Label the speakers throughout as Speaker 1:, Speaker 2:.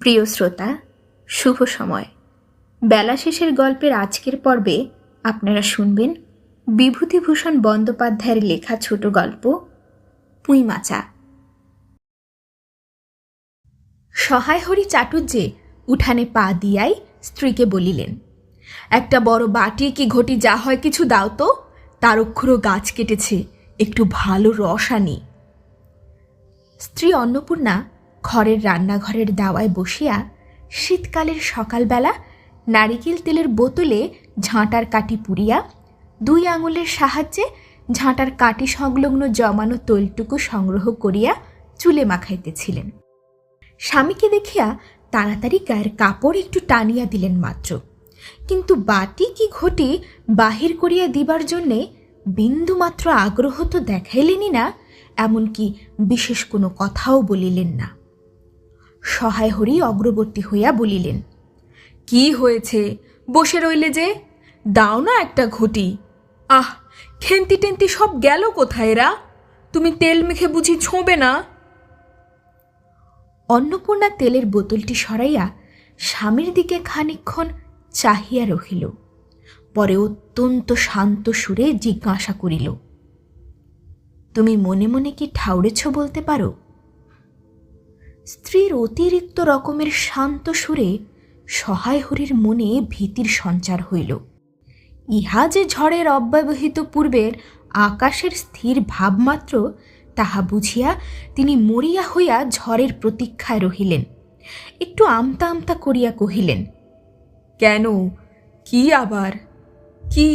Speaker 1: প্রিয় শ্রোতা, শুভ সময়। বেলা শেষের গল্পের আজকের পর্বে আপনারা শুনবেন বিভূতিভূষণ বন্দ্যোপাধ্যায়ের লেখা ছোট গল্প পুঁইমাচা। সহায় হরি চাটুর্যে উঠানে পা দিয়াই স্ত্রীকে বলিলেন, একটা বড় বাটি কি ঘটি যা হয় কিছু দাও তো, তার অক্ষরও গাছ কেটেছে, একটু ভালো রস আনি। স্ত্রী অন্নপূর্ণা ঘরের রান্নাঘরের দাওয়ায় বসিয়া শীতকালের সকালবেলা নারিকেল তেলের বোতলে ঝাঁটার কাঠি পুড়িয়া 2 আঙুলের সাহায্যে ঝাঁটার কাঠি সংলগ্ন জমানো তৈলটুকু সংগ্রহ করিয়া চুলে মাখাইতেছিলেন। স্বামীকে দেখিয়া তাড়াতাড়ি গায়ের কাপড় একটু টানিয়া দিলেন মাত্র, কিন্তু বাটি কি ঘটি বাহির করিয়া দিবার জন্যে বিন্দুমাত্র আগ্রহ তো দেখাইলেনই না, এমনকি বিশেষ কোনো কথাও বলিলেন না। সহায় হরি অগ্রবর্তী হইয়া বলিলেন, কি হয়েছে, বসে রইলে যে, দাও না একটা ঘটি। আহ, খেন্তি টেন্তি সব গেল কোথায় এরা? তুমি তেল মেখে বুঝি ছোঁবে না? অন্নপূর্ণা তেলের বোতলটি সরাইয়া স্বামীর দিকে খানিকক্ষণ চাহিয়া রহিল, পরে অত্যন্ত শান্ত সুরে জিজ্ঞাসা করিল, তুমি মনে মনে কি ঠাউরেছ বলতে পারো? স্ত্রীর অতিরিক্ত রকমের শান্ত সুরে সহায় হরির মনে ভীতির সঞ্চার হইল। ইহা যে ঝড়ের অব্যবহিত পূর্বের আকাশের স্থির ভাবমাত্র, তাহা বুঝিয়া তিনি মরিয়া হইয়া ঝড়ের প্রতীক্ষায় রহিলেন। একটু আমতা আমতা করিয়া কহিলেন, কেন, কি আবার, কি?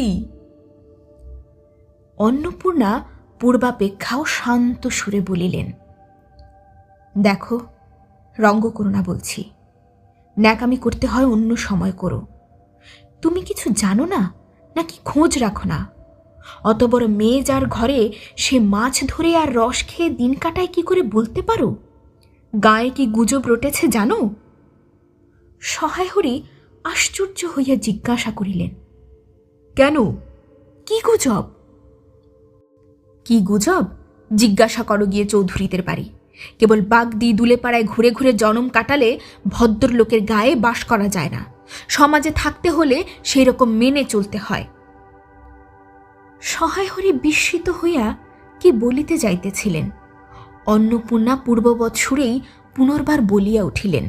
Speaker 1: অন্নপূর্ণা পূর্বাপেক্ষাও শান্ত সুরে বলিলেন, দেখো, রঙ্গ করো না বলছি, ন্যাকামি করতে হয় অন্য সময় করো। তুমি কিছু জানো না, নাকি খোঁজ রাখো না? অত বড় মেয়ে যার ঘরে, সে মাছ ধরে আর রস খেয়ে দিন কাটায় কি করে বলতে পারো? গায়ে কি গুজব রটেছে জানো? সহায় হরি আশ্চর্য হইয়া জিজ্ঞাসা করিলেন, কেন, কি গুজব? কি গুজব জিজ্ঞাসা করো গিয়ে চৌধুরীদের বাড়ি। কেবল বাগদি দুলেপাড়ায় ঘুরে ঘুরে জনম কাটালে ভদ্রলোকের গায়ে বাস করা যায় না। সমাজে থাকতে হলে সেই রকম মেনে চলতে হয়। সহায় হরি বিস্মিত হইয়া কি বলিতে যাইতেছিলেন, অন্নপূর্ণা পূর্ববৎ সুরেই পুনর্বার বলিয়া উঠিলেন,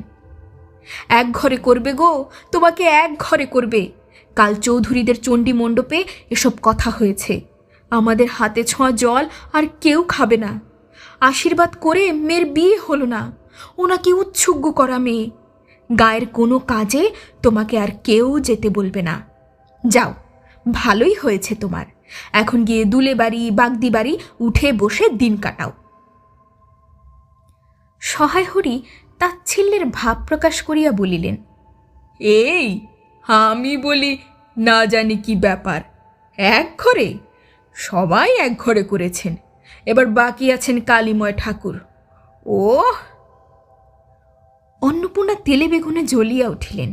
Speaker 1: এক ঘরে করবে গো, তোমাকে এক ঘরে করবে। কাল চৌধুরীদের চণ্ডী মণ্ডপে এসব কথা হয়েছে। আমাদের হাতে ছোঁয়া জল আর কেউ খাবে না। আশীর্বাদ করে মেয়ের বিয়ে হলো না, ওনাকে উৎসুগ্য করা মেয়ে। গায়ের কোনো কাজে তোমাকে আর কেউ যেতে বলবে না। যাও, ভালোই হয়েছে তোমার, এখন গিয়ে দুলে বাড়ি বাগদি বাড়ি উঠে বসে দিন কাটাও। সহায় হরি তাচ্ছিল্যের ভাব প্রকাশ করিয়া বলিলেন, এই আমি বলি না জানি কি ব্যাপার, এক ঘরে? সবাই এক ঘরে করেছেন, এবার বাকি আছেন কালীময় ঠাকুর। ও! অন্নপূর্ণা তেলে বেগুনে জ্বলিয়া উঠিলেন,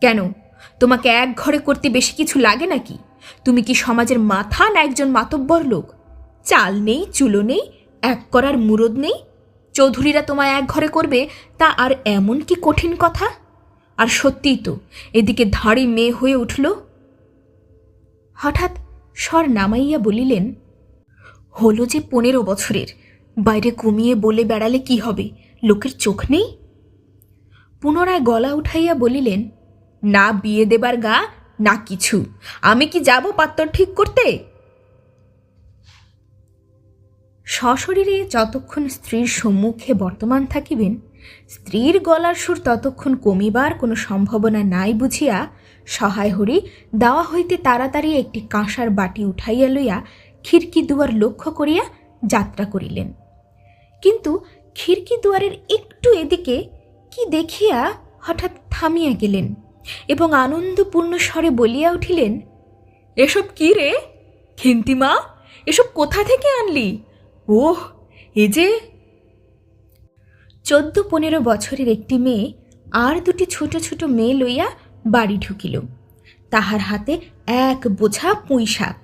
Speaker 1: কেন, তোমাকে এক ঘরে করতে বেশি কিছু লাগে নাকি? তুমি কি সমাজের মাথা না একজন মাতব্বর লোক? চাল নেই, চুলো নেই, এক করার মুরদ নেই, চৌধুরীরা তোমায় এক ঘরে করবে, তা আর এমন কি কঠিন কথা? আর সত্যিই তো এদিকে ধাড়ি মেয়ে হয়ে উঠল। হঠাৎ স্বর নামাইয়া বলিলেন, হলো যে 15 বছরের, বাইরে কমিয়ে বলে বেড়ালে কি হবে, লোকের চোখ নেই? পুনরায় গলা উঠাইয়া বলিলেন, না বিয়ে দেবার গা, না কিছু, আমি কি যাব পাত্তর ঠিক করতে? সশরীরে যতক্ষণ স্ত্রীর সম্মুখে বর্তমান থাকিবেন, স্ত্রীর গলার সুর ততক্ষণ কমিবার কোনো সম্ভাবনা নাই বুঝিয়া সহায় হরি দাওয়া হইতে তাড়াতাড়ি একটি কাঁসার বাটি উঠাইয়া লইয়া খিড়কি দুয়ার লক্ষ্য করিয়া যাত্রা করিলেন। কিন্তু খিড়কি দুয়ারের একটু এদিকে কি দেখিয়া হঠাৎ থামিয়া গেলেন এবং আনন্দপূর্ণ স্বরে বলিয়া উঠিলেন, এসব কি রে খেন্তিমা, এসব কোথা থেকে আনলি? ওহ, এ যে 14-15 বছরের একটি মেয়ে আর 2টি ছোট ছোট মেয়ে লইয়া বাড়ি ঢুকিল। তাহার হাতে এক বোঝা পুঁই শাক,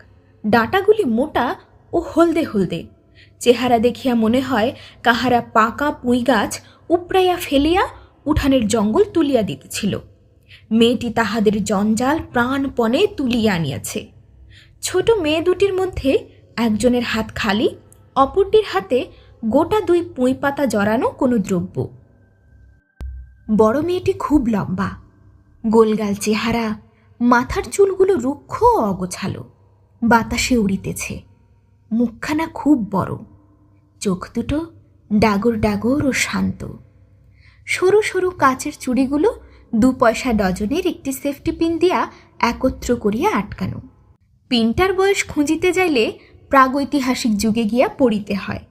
Speaker 1: ডাঁটাগুলি মোটা ও হলদে হলদে। চেহারা দেখিয়া মনে হয় কাহারা পাকা পুঁই গাছ উপড়াইয়া ফেলিয়া উঠানের জঙ্গল তুলিয়া দিতেছিল। মেয়েটি তাহাদের জঞ্জাল প্রাণপণে তুলিয়া আনিয়াছে। ছোট মেয়ে দুটির মধ্যে একজনের হাত খালি, অপরটির হাতে গোটা 2 পুঁই পাতা জড়ানো কোনো দ্রব্য। বড় মেয়েটি খুব লম্বা, গোলগাল চেহারা, মাথার চুলগুলো রুক্ষ ও অগোছালো, বাতাসে উড়িতেছে। মুখখানা খুব বড়, চোখ দুটো ডাগর ডাগর ও শান্ত। সরু সরু কাচের চুড়িগুলো 2 পয়সা ডজনের একটি সেফটি পিন দিয়া একত্র করিয়া আটকানো। পিনটার বয়স খুঁজিতে যাইলে প্রাগৈতিহাসিক যুগে গিয়া পড়িতে হয়।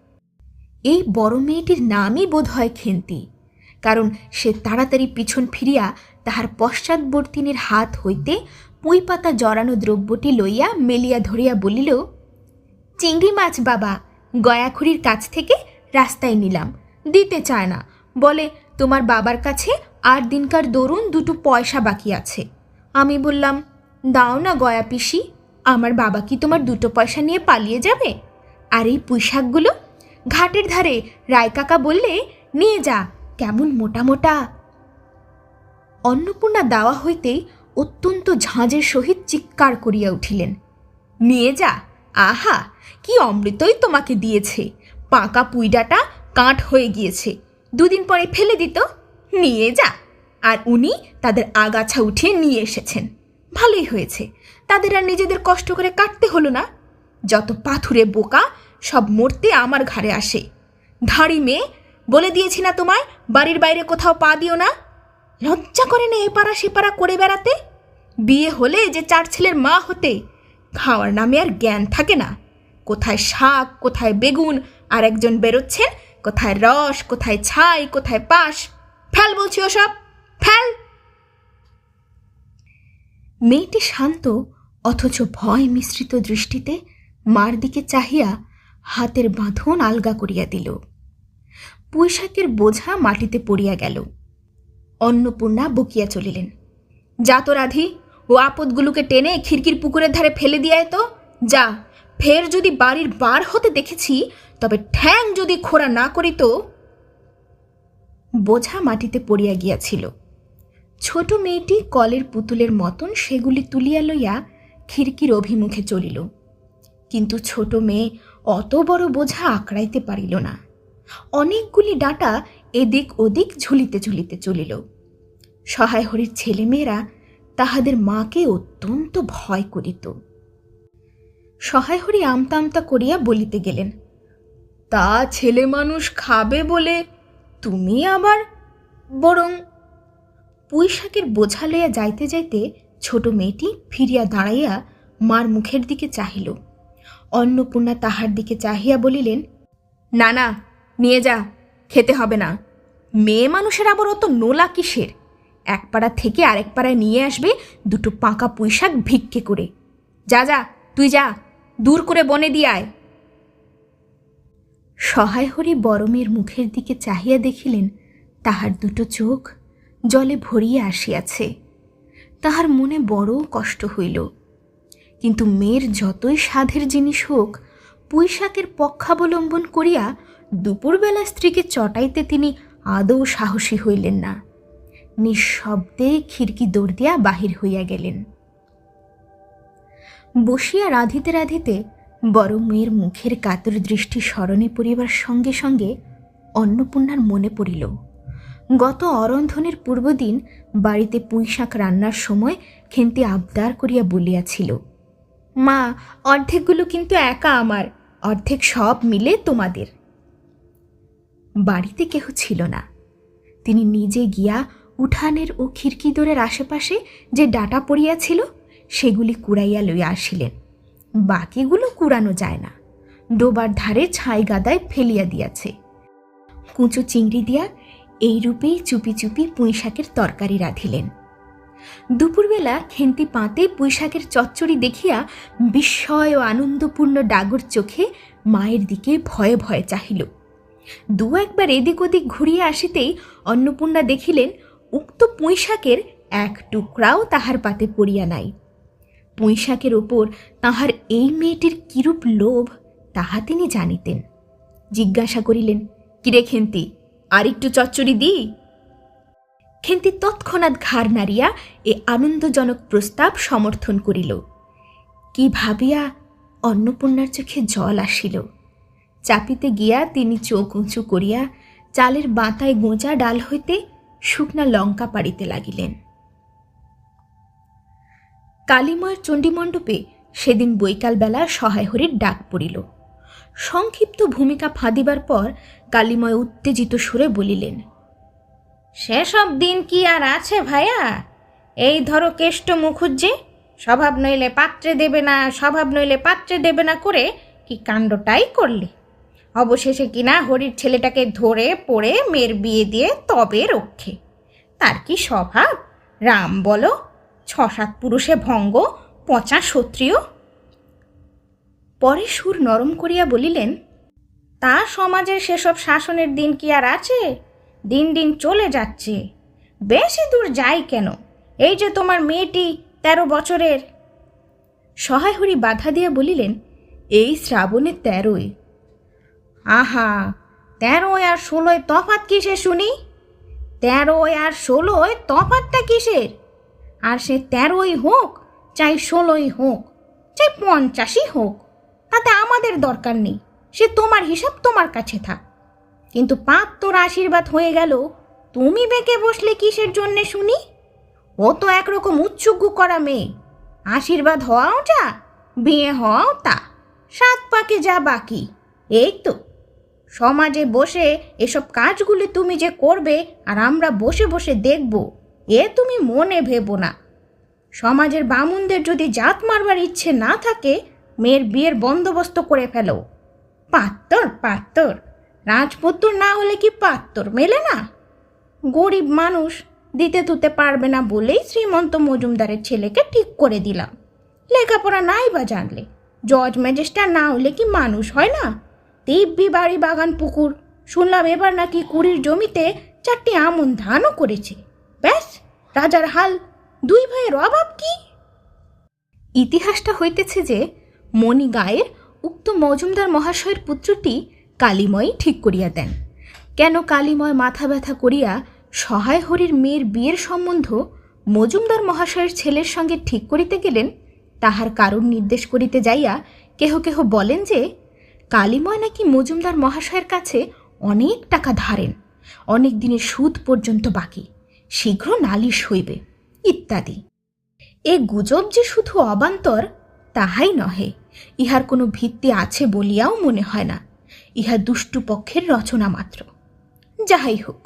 Speaker 1: এই বড় মেয়েটির নামই বোধ হয় খেন্তি, কারণ সে তাড়াতাড়ি পিছন ফিরিয়া তাহার পশ্চাৎবর্তিনীর হাত হইতে পুঁই পাতা জড়ানো দ্রব্যটি লইয়া মেলিয়া ধরিয়া বলিল, চিংড়ি মাছ বাবা, গয়াখুড়ির কাছ থেকে রাস্তায় নিলাম, দিতে চায় না, বলে তোমার বাবার কাছে 8 দিনকার দরুন 2 পয়সা বাকি আছে। আমি বললাম, দাও না গয়া পিসি, আমার বাবা কি তোমার 2 পয়সা নিয়ে পালিয়ে যাবে? আর এই পুঁইশাকগুলো ঘাটের ধারে রায়কাকা বললে, নিয়ে যা, কেমন মোটা মোটা। অন্নপূর্ণা দাওয়া হইতেই অত্যন্ত ঝাঁঝের সহিত চিৎকার করিয়া উঠিলেন, নিয়ে যা? আহা, কি অমৃতই তোমাকে দিয়েছে! পাকা পুইডাটা কাঠ হয়ে গিয়েছে, 2 দিন পরে ফেলে দিত। নিয়ে যা। আর উনি তাদের আগাছা উঠিয়ে নিয়ে এসেছেন, ভালোই হয়েছে, তাদের আর নিজেদের কষ্ট করে কাটতে হলো না। যত পাথুরে বোকা, সব মরতে আমার ঘাড়ে আসে। ধাড়ি মেয়ে, বলে দিয়েছি না তোমায়, বাড়ির বাইরে কোথাও পা দিও না। লজ্জা করে না এপাড়া সেপাড়া করে বেড়াতে? বিয়ে হলে যে 4 ছেলের মা হতে, খাওয়ার নামে আর জ্ঞান থাকে না। কোথায় শাক, কোথায় বেগুন, আর একজন বেরোচ্ছেন কোথায় রস, কোথায় ছাই, কোথায় পাশ। ফেল বলছি ওসব, ফেল। মেয়েটি শান্ত অথচ ভয় মিশ্রিত দৃষ্টিতে মার দিকে চাহিয়া হাতের বাঁধন আলগা করিয়া দিল। পুঁইশাকের বোঝা মাটিতে পড়িয়া গেল। অন্নপূর্ণা বকিয়া চলিলেন, যা তো রাধি, ও আপদগুলোকে টেনে খিড়কির পুকুরের ধারে ফেলে দিয়ায় তো যা। ফের যদি বাড়ির বার হতে দেখেছি, তবে ঠ্যাং যদি খোঁড়া না করি তো। বোঝা মাটিতে পড়িয়া গিয়াছিল। ছোট মেয়েটি কলের পুতুলের মতন সেগুলি তুলিয়া লইয়া খিড়কির অভিমুখে চলিল, কিন্তু ছোট মেয়ে অত বড় বোঝা আঁকড়াইতে পারিল না। অনেকগুলি ডাঁটা এদিক ওদিক ঝুলিতে ঝুলিতে চলিল। সহায় হরির ছেলেমেয়েরা তাহাদের মাকে অত্যন্ত ভয় করিত। সহায় হরি আমতা আমতা করিয়া বলিতে গেলেন, তা ছেলে মানুষ খাবে বলে তুমি আবার বরং। পুঁইশাকের বোঝা লইয়া যাইতে যাইতে ছোট মেয়েটি ফিরিয়া দাঁড়াইয়া মার মুখের দিকে চাহিল। অন্নপূর্ণা তাহার দিকে চাহিয়া বলিলেন, না না, নিয়ে যা, খেতে হবে না। মেয়ে মানুষের আবার অত নোলা কিসের? এক পাড়া থেকে আরেক পাড়ায় নিয়ে আসবে 2 পাকা পুঁইশাক ভিক্ষে করে। যা যা, তুই যা, দূর করে বনে দিয়ে আয়। সহায় হরি বড় মেয়ের মুখের দিকে চাহিয়া দেখিলেন তাহার 2 চোখ জলে ভরিয়া আসিয়াছে। তাহার মনে বড় কষ্ট হইল, কিন্তু মেয়ের যতই সাধের জিনিস হোক, পুঁইশাকের পক্ষাবলম্বন করিয়া দুপুরবেলা স্ত্রীকে চটাইতে তিনি আদৌ সাহসী হইলেন না। নিঃশব্দে খিড়কি দৌড় দিয়া বাহির হইয়া গেলেন। বসিয়া রাঁধিতে রাঁধিতে বড় মেয়ের মুখের কাতর দৃষ্টি স্মরণে পড়িবার সঙ্গে সঙ্গে অন্নপূর্ণার মনে পড়িল, গত অরন্ধনের পূর্বদিন বাড়িতে পুঁইশাক রান্নার সময় খেন্তি আবদার করিয়া বলিয়াছিল, মা, অর্ধেকগুলো কিন্তু একা আমার, অর্ধেক সব মিলে তোমাদের। বাড়িতে কেহ ছিল না। তিনি নিজে গিয়া উঠানের ও খিড়কি দোরের আশেপাশে যে ডাঁটা পড়িয়াছিল সেগুলি কুড়াইয়া লইয়া আসিলেন। বাকিগুলো কুড়ানো যায় না, ডোবার ধারে ছাই গাদায় ফেলিয়া দিয়াছে। কুঁচো চিংড়ি দিয়া এইরূপেই চুপি চুপি পুঁইশাকের তরকারি রাঁধিলেন। দুপুরবেলা খেন্তি পাতে পুঁইশাকের চচ্চড়ি দেখিয়া বিস্ময় ও আনন্দপূর্ণ ডাগর চোখে মায়ের দিকে ভয়ে ভয়ে চাহিল। 2-একবার এদিক ওদিক ঘুরিয়া আসিতেই অন্নপূর্ণা দেখিলেন উক্ত পুঁইশাকের 1 টুকরাও তাহার পাতে পড়িয়া নাই। পুঁইশাকের ওপর তাহার এই মেয়েটির কিরূপ লোভ তাহা তিনি জানিতেন। জিজ্ঞাসা করিলেন, কিরে খেন্তি, আর একটু চচ্চড়ি দি? খেন্তি তৎক্ষণাৎ ঘাড় নাড়িয়া এ আনন্দজনক প্রস্তাব সমর্থন করিল। কি ভাবিয়া অন্নপূর্ণার চোখে জল আসিল। চাপিতে গিয়া তিনি চোখ উঁচু করিয়া চালের বাতায় গোঁজা ডাল হইতে শুকনা লঙ্কা পাড়িতে লাগিলেন। কালীময়ের চণ্ডীমণ্ডপে সেদিন বৈকালবেলা সহায় হরির ডাক পড়িল। সংক্ষিপ্ত ভূমিকা ফাঁদিবার পর কালীময় উত্তেজিত সুরে বলিলেন, সেসব দিন কি আর আছে ভাইয়া? এই ধরো কেষ্ট মুখুজ্জে, স্বভাব নইলে পাত্রে দেবে না, স্বভাব নইলে পাত্রে দেবে না করে কি কাণ্ডটাই করলে। অবশেষে কিনা হরির ছেলেটাকে ধরে পড়ে মেয়ের বিয়ে দিয়ে তবে রক্ষে। তার কি স্বভাব রাম বলো, 6-7 পুরুষে ভঙ্গ, পচা ক্ষত্রিয়। পরে সুর নরম করিয়া বলিলেন, তা সমাজের সেসব শাসনের দিন কি আর আছে? দিন দিন চলে যাচ্ছে। বেশি দূর যাই কেন, এই যে তোমার মেয়েটি 13 বছরের। সহায় হরি বাধা দিয়া বলিলেন, এই শ্রাবণে 13। আহা, 13 আর 16 তফাৎ কিসে শুনি? 13 আর 16 তফাৎটা কিসের? আর সে 13ই হোক, চাই 16ই হোক, চাই 50ই হোক, তাতে আমাদের দরকার নেই। সে তোমার হিসাব তোমার কাছে থাক। কিন্তু পাপ তোর আশীর্বাদ হয়ে গেল, তুমি বেঁকে বসলে কিসের জন্যে শুনি? ও তো একরকম উৎসুগ্গ করা মেয়ে। আশীর্বাদ হওয়াও যা, বিয়ে হওয়াও তা, 7 পাকে যা বাকি। এই তো সমাজে বসে এসব কাজগুলি তুমি যে করবে আর আমরা বসে বসে দেখব, এ তুমি মনে ভেবো না। সমাজের বামুনদের যদি জাত মারবার ইচ্ছে না থাকে, মেয়ের বিয়ের বন্দোবস্ত করে ফেলো। পাত্তর পাত্তর, রাজপুত্র না হলে কি পাত্তর মেলে না? গরিব মানুষ, দিতে তুতে পারবে না বলেই শ্রীমন্ত মজুমদারের ছেলেকে ঠিক করে দিলাম। লেখাপড়া নাই বা জানলে, জজ ম্যাজিস্ট্রেট না হলে কি মানুষ হয় না? দিব্যি বাড়ি, বাগান, পুকুর। শুনলাম এবার নাকি 20 জমিতে 4টি আমন ধানও করেছে। ব্যাস রাজার হাল। 2 ভাইয়ের অভাব কি? ইতিহাসটা হইতেছে যে মণি গায়ের উক্ত মজুমদার মহাশয়ের পুত্রটি কালীময়ই ঠিক করিয়া দেন। কেন কালীময় মাথা ব্যথা করিয়া সহায় হরির মেয়ের বিয়ের সম্বন্ধ মজুমদার মহাশয়ের ছেলের সঙ্গে ঠিক করিতে গেলেন, তাহার কারণ নির্দেশ করিতে যাইয়া কেহ কেহ বলেন যে কালীময় নাকি মজুমদার মহাশয়ের কাছে অনেক টাকা ধারেন, অনেক দিনের সুদ পর্যন্ত বাকি, শীঘ্র নালিশ হইবে ইত্যাদি। এ গুজব যে শুধু অবান্তর তাহাই নহে, ইহার কোনো ভিত্তি আছে বলিয়াও মনে হয় না। ইহা দুষ্টু পক্ষের রচনা মাত্র। যাহাই হোক,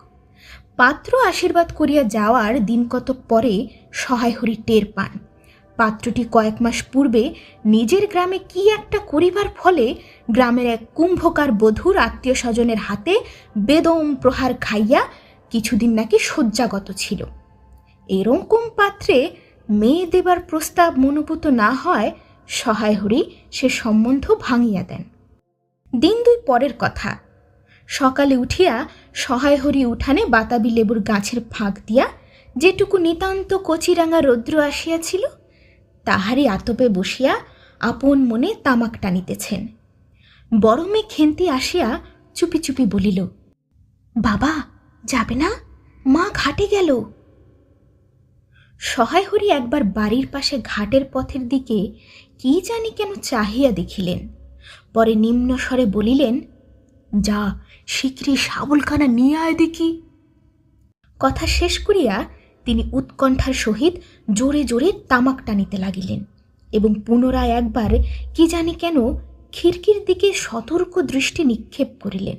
Speaker 1: পাত্র আশীর্বাদ করিয়া যাওয়ার দিন কতক পরে সহায় হরি টের পান পাত্রটি কয়েক মাস পূর্বে নিজের গ্রামে কি একটা করিবার ফলে গ্রামের এক কুম্ভকার বধূর আত্মীয় স্বজনের হাতে বেদম প্রহার খাইয়া কিছুদিন নাকি শয্যাগত ছিল। এরকম পাত্রে মেয়ে দেবার প্রস্তাব মনোভূত না হয় সহায় হরি সে সম্বন্ধ ভাঙিয়া দেন। দিন 2 পরের কথা, সকালে উঠিয়া সহায় হরি উঠানে বাতাবি লেবুর গাছের ফাঁক দিয়া যেটুকু নিতান্ত কচিরাঙা রৌদ্র আসিয়াছিল তাহারই আতপে বসিয়া আপন মনে তামাক টানিতেছেন। বড় মেয়ে খেন্তি আসিয়া চুপি চুপি বলিল, বাবা যাবে না? মা ঘাটে গেল। সহায় হরি একবার বাড়ির পাশে ঘাটের পথের দিকে কি জানি কেন চাহিয়া দেখিলেন। পরে নিম্ন স্বরে বলিলেন, যা শীঘ্রই শাবলখানা নিয়ে আয় দেখি। কথা শেষ করিয়া তিনি উৎকণ্ঠার সহিত জোরে জোরে তামাক টানিতে লাগিলেন এবং পুনরায় একবার কি জানি কেন খিড়কির দিকে সতর্ক দৃষ্টি নিক্ষেপ করিলেন।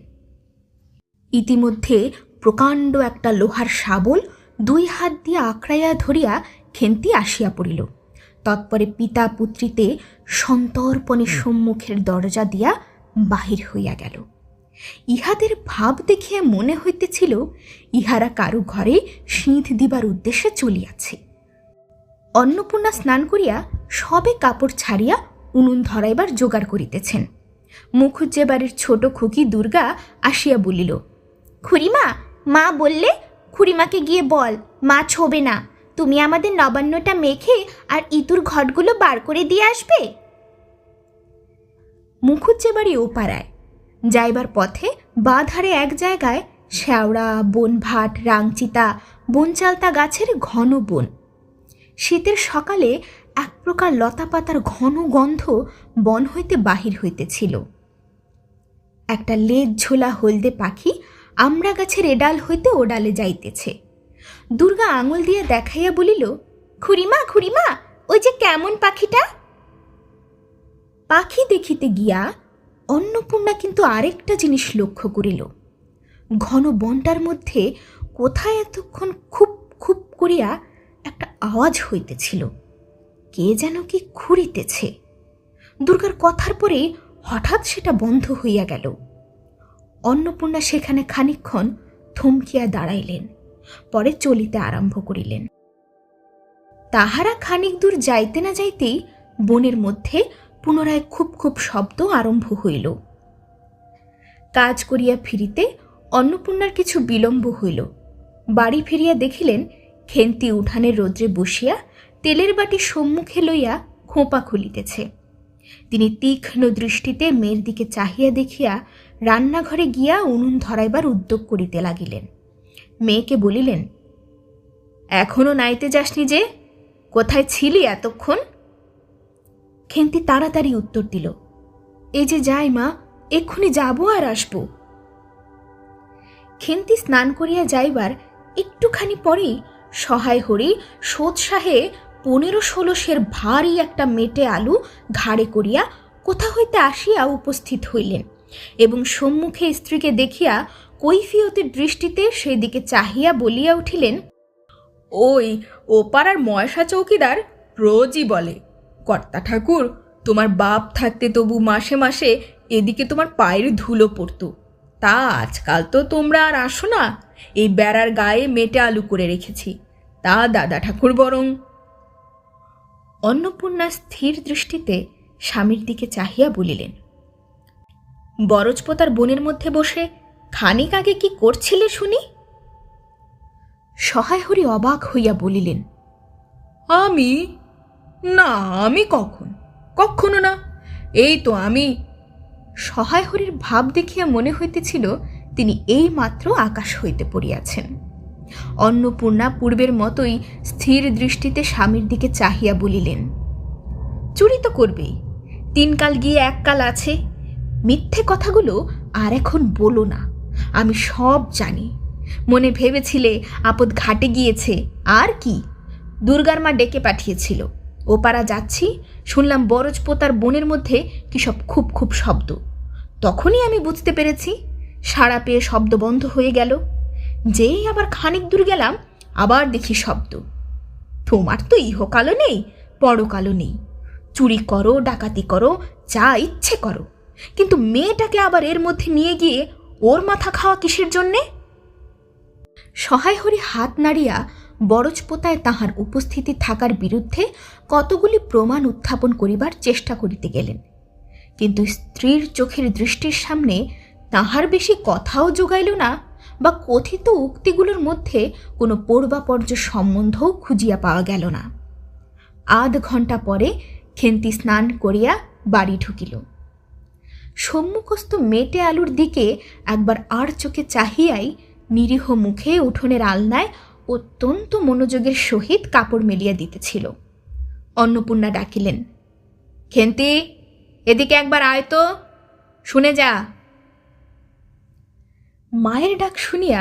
Speaker 1: ইতিমধ্যে প্রকাণ্ড একটা লোহার শাবল 2 হাত দিয়া আঁকড়াইয়া ধরিয়া খেন্তি আসিয়া পড়িল। তৎপরে পিতা পুত্রীতে সন্তর্পণে সম্মুখের দরজা দিয়া বাহির হইয়া গেল। ইহাদের ভাব দেখিয়া মনে হইতেছিল ইহারা কারু ঘরে সিঁধ দিবার উদ্দেশ্যে চলিয়াছে। অন্নপূর্ণা স্নান করিয়া সবে কাপড় ছাড়িয়া উনুন ধরাইবার জোগাড় করিতেছেন। মুখুজ্জে বাড়ির ছোট খুকি দুর্গা আসিয়া বলিল, খুড়িমা, মা বললে খুড়িমাকে গিয়ে বল মা ছোবে না, তুমি আমাদের নবান্নটা মেখে আর ইতুর ঘটগুলো বার করে দিয়ে আসবে। মুখুজ্জে বাড়ি ও পাড়ায় যাইবার পথে বাঁ ধারে এক জায়গায় শ্যাওড়া, বনভাট, রাংচিতা, বনচালতা গাছের ঘন বন। শীতের সকালে এক প্রকার লতাপাতার ঘন গন্ধ বন হইতে বাহির হইতেছিল। একটা লেজ ঝোলা হলদে পাখি আমড়া গাছের এডাল হইতে ওডালে যাইতেছে। দুর্গা আঙুল দিয়া দেখাইয়া বলিল, খুড়িমা খুড়িমা, ওই যে কেমন পাখিটা। পাখি দেখিতে গিয়া অন্নপূর্ণা কিন্তু আরেকটা জিনিস লক্ষ্য করিল। ঘন বনটার মধ্যে কোথায় এতক্ষণ খুব খুব করিয়া একটা আওয়াজ হইতেছিল, কে যেন কি খুঁড়িতেছে। দুর্গার কথার পরে হঠাৎ সেটা বন্ধ হইয়া গেল। অন্নপূর্ণা সেখানে খানিকক্ষণ থমকিয়া দাঁড়াইলেন, পরে চলিতে আরম্ভ করিলেন। তাহারা খানিক দূর যাইতে না যাইতেই বনের মধ্যে পুনরায় খুব খুব শব্দ আরম্ভ হইল। কাজ করিয়া ফিরিতে অন্নপূর্ণার কিছু বিলম্ব হইল। বাড়ি ফিরিয়া দেখিলেন খেন্তি উঠানের রৌদ্রে বসিয়া তেলের বাটি সম্মুখে লইয়া খোঁপা খুলিতেছে। তিনি তীক্ষ্ণ দৃষ্টিতে মেয়ের দিকে চাহিয়া দেখিয়া রান্নাঘরে গিয়া উনুন ধরাইবার উদ্যোগ করিতে লাগিলেন। মেয়েকে বলিলেন, এখনো নাইতে যাসনি যে? কোথায় ছিলি এতক্ষণ? খেন্তি তাড়াতাড়ি উত্তর দিল, এই যে যাই মা, এক্ষুনি যাব আর আসব। খেন্তি স্নান করিয়া যাইবার একটুখানি পরেই সহায় হরি সোৎসাহে 15-16 সের ভারী একটা মেটে আলু ঘাড়ে করিয়া কোথা হইতে আসিয়া উপস্থিত হইলেন এবং সম্মুখে স্ত্রীকে দেখিয়া কৈফিয়তের দৃষ্টিতে সেদিকে চাহিয়া বলিয়া উঠিলেন, ওই ও পাড়ার ময়সা চৌকিদার রোজই বলে, কর্তা ঠাকুর, তোমার বাপ থাকতে তবু মাসে মাসে এদিকে তোমার পায়ের ধুলো পড়ত, তা আজকাল তো তোমরা আর আসো না। এই বেড়ার গায়ে মেটে আলু করে রেখেছি, তা দাদা ঠাকুর বরং। অন্নপূর্ণা স্থির দৃষ্টিতে স্বামীর দিকে চাহিয়া বলিলেন, বরজপোতার বনের মধ্যে বসে খানিক আগে কি করছিলে শুনি? সহায় হরি অবাক হইয়া বলিলেন, আমি? না, আমি কখনো না, এই তো আমি। সহায় হরির ভাব দেখিয়া মনে হইতেছিল তিনি এই মাত্র আকাশ হইতে পড়িয়াছেন। অন্নপূর্ণা পূর্বের মতোই স্থির দৃষ্টিতে স্বামীর দিকে চাহিয়া বলিলেন, চুরি তো করবেই, 3 কাল গিয়ে 1 কাল আছে। মিথ্যে কথাগুলো আর এখন বলো না, আমি সব জানি। মনে ভেবেছিলে আপদ ঘাটে গিয়েছে, আর কি? দুর্গার মা ডেকে পাঠিয়েছিল। ও পাড়া যাচ্ছি, শুনলাম বরজপোতার বনের মধ্যে কি সব খুব খুব শব্দ। তখনই আমি বুঝতে পেরেছি, সাড়া পেয়ে শব্দ বন্ধ হয়ে গেল। যেই আবার খানিক দূর গেলাম, আবার দেখি শব্দ। তোমার তো ইহকালও নেই, পরকালও নেই। চুরি করো, ডাকাতি করো, যা ইচ্ছে করো, কিন্তু মেয়েটাকে আবার এর মধ্যে নিয়ে গিয়ে ওর মাথা খাওয়া কিসের জন্যে? সহায় হরি হাত নাড়িয়া বরজপোতায় তাহার উপস্থিতি থাকার বিরুদ্ধে কতগুলি প্রমাণ উত্থাপন করিবার চেষ্টা করিতে গেলেন, কিন্তু স্ত্রীর চোখের দৃষ্টির সামনে তাহার বেশি কথাও জোগাইল না, বা কথিত উক্তিগুলোর মধ্যে কোনো পূর্বাপর্য সম্বন্ধও খুঁজিয়া পাওয়া গেল না। আধ ঘণ্টা পরে খেন্তি স্নান করিয়া বাড়ি ঢুকিল। সম্মুখস্থ মেটে আলুর দিকে একবার আর চোখে চাহিয়াই নিরীহ মুখে উঠোনের আলনায় অত্যন্ত মনোযোগের সহিত কাপড় মেলিয়া দিতেছিল। অন্নপূর্ণা ডাকিলেন, খেন্তি, এদিকে একবার আয় তো, শুনে যা। মায়ের ডাক শুনিয়া